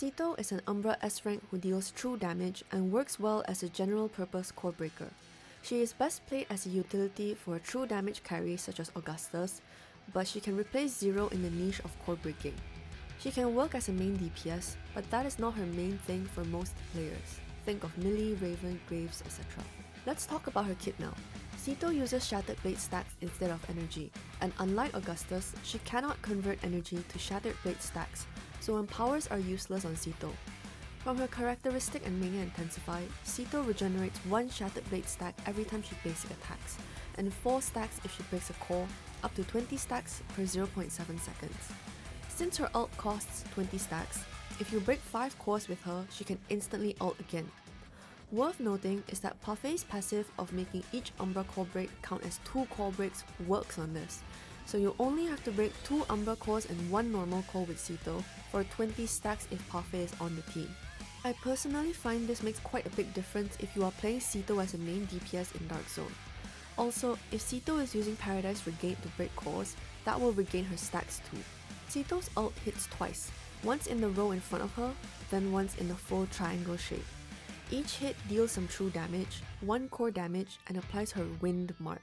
Sito is an Umbra S rank who deals true damage and works well as a general purpose core breaker. She is best played as a utility for a true damage carry such as Augustus, but she can replace Zero in the niche of core breaking. She can work as a main DPS, but that is not her main thing for most players. Think of Millie, Raven, Graves, etc. Let's talk about her kit now. Sito uses Shattered Blade stacks instead of energy, and unlike Augustus, she cannot convert energy to Shattered Blade stacks, so empowers are useless on Sito. From her characteristic and mania intensify, Sito regenerates 1 Shattered Blade stack every time she basic attacks, and 4 stacks if she breaks a core, up to 20 stacks per 0.7 seconds. Since her ult costs 20 stacks, if you break 5 cores with her, she can instantly ult again. Worth noting is that Parfait's passive of making each Umbra core break count as 2 core breaks works on this, so you only have to break 2 Umbra cores and 1 normal core with Sito for 20 stacks if Parfait is on the team. I personally find this makes quite a big difference if you are playing Sito as a main DPS in Dark Zone. Also, if Sito is using Paradise Regain to break cores, that will regain her stacks too. Sito's ult hits twice, once in the row in front of her, then once in a full triangle shape. Each hit deals some true damage, 1 core damage, and applies her wind mark,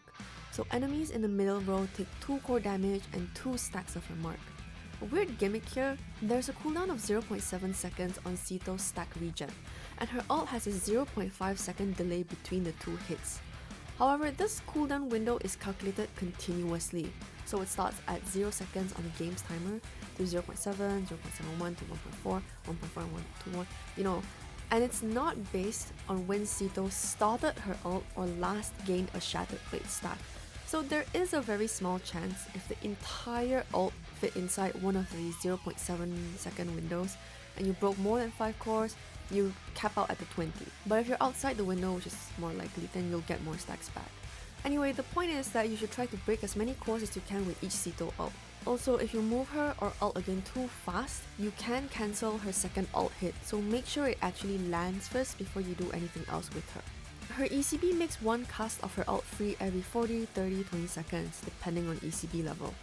so enemies in the middle row take 2 core damage and 2 stacks of her mark. A weird gimmick here, there's a cooldown of 0.7 seconds on Sito's stack regen, and her ult has a 0.5 second delay between the 2 hits. However, this cooldown window is calculated continuously, so it starts at 0 seconds on the game's timer, to 0.7, 0.71 to 1.4, 1.4 and 1.1, and it's not based on when Sito started her ult or last gained a Shattered Blade stack. So there is a very small chance if the entire ult fit inside one of these 0.7 second windows and you broke more than 5 cores, you cap out at the 20. But if you're outside the window, which is more likely, then you'll get more stacks back. Anyway, the point is that you should try to break as many cores as you can with each Sito ult. Also, if you move her or ult again too fast, you can cancel her second ult hit, so make sure it actually lands first before you do anything else with her. Her ECB makes 1 cast of her ult free every 40, 30, 20 seconds, depending on ECB level.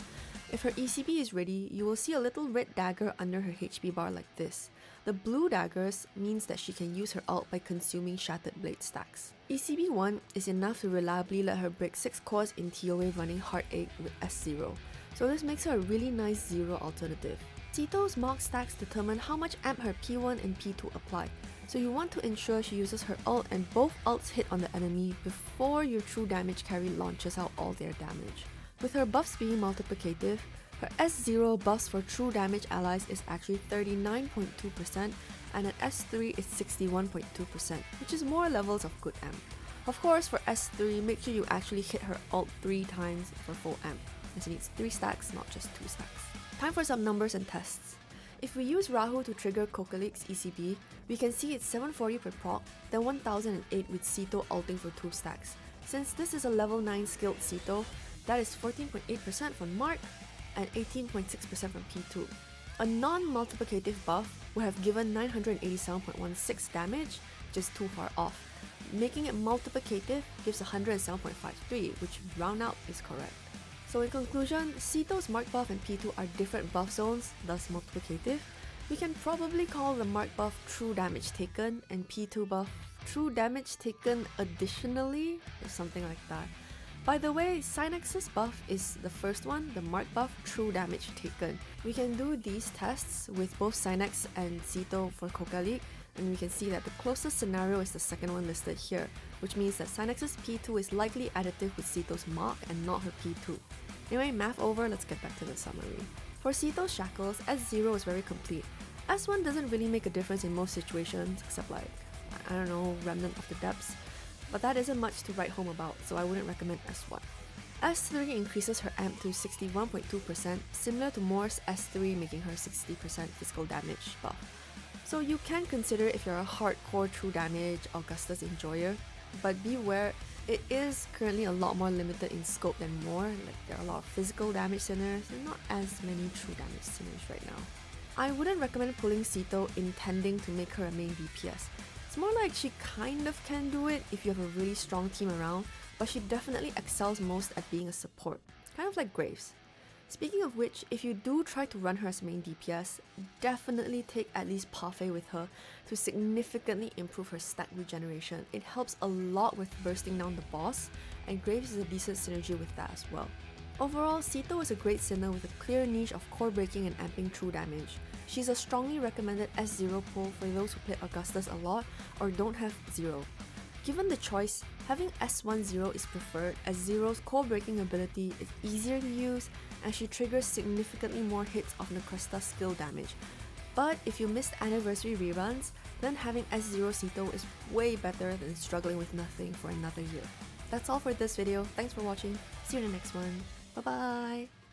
If her ECB is ready, you will see a little red dagger under her HP bar like this. The blue daggers means that she can use her ult by consuming Shattered Blade stacks. ECB 1 is enough to reliably let her break 6 cores in TOA running Heartache with S0, so this makes her a really nice zero alternative. Sito's mark stacks determine how much amp her P1 and P2 apply, so you want to ensure she uses her ult and both ults hit on the enemy before your true damage carry launches out all their damage. With her buffs being multiplicative, her S0 buffs for true damage allies is actually 39.2% and at S3 is 61.2%, which is more levels of good amp. Of course, for S3, make sure you actually hit her ult 3 times for full amp, as it needs 3 stacks, not just 2 stacks. Time for some numbers and tests. If we use Rahu to trigger Kokalik's ECB, we can see it's 740 per proc, then 1008 with Sito ulting for 2 stacks. Since this is a level 9 skilled Sito, that is 14.8% from Mark and 18.6% from P2. A non-multiplicative buff would have given 987.16 damage, just too far off. Making it multiplicative gives 107.53, which round out is correct. So in conclusion, Sito's Mark buff and P2 are different buff zones, thus multiplicative. We can probably call the Mark buff true damage taken and P2 buff true damage taken additionally, or something like that. By the way, Synex's buff is the first one, the Mark buff true damage taken. We can do these tests with both Synex and Sito for Kokalik, and we can see that the closest scenario is the second one listed here, which means that Synex's P2 is likely additive with Sito's Mark and not her P2. Anyway, math over, let's get back to the summary. For Sito's Shackles, S0 is very complete. S1 doesn't really make a difference in most situations, except like, I don't know, Remnant of the Depths, but that isn't much to write home about, so I wouldn't recommend S1. S3 increases her amp to 61.2%, similar to Moore's S3 making her 60% physical damage buff. So you can consider if you're a hardcore true damage Augustus enjoyer, but beware, it is currently a lot more limited in scope than Moore, like there are a lot of physical damage sinners and not as many true damage sinners right now. I wouldn't recommend pulling Sito intending to make her a main DPS. It's more like she kind of can do it if you have a really strong team around, but she definitely excels most at being a support, kind of like Graves. Speaking of which, if you do try to run her as main DPS, definitely take at least Parfait with her to significantly improve her stack regeneration. It helps a lot with bursting down the boss, and Graves is a decent synergy with that as well. Overall, Sito is a great Sinner with a clear niche of core breaking and amping true damage. She's a strongly recommended S0 pull for those who play Augustus a lot or don't have Zero. Given the choice, having S1 Zero is preferred as Zero's core breaking ability is easier to use and she triggers significantly more hits of Necresta skill damage. But if you missed anniversary reruns, then having S0 Sito is way better than struggling with nothing for another year. That's all for this video, thanks for watching, see you in the next one, bye bye!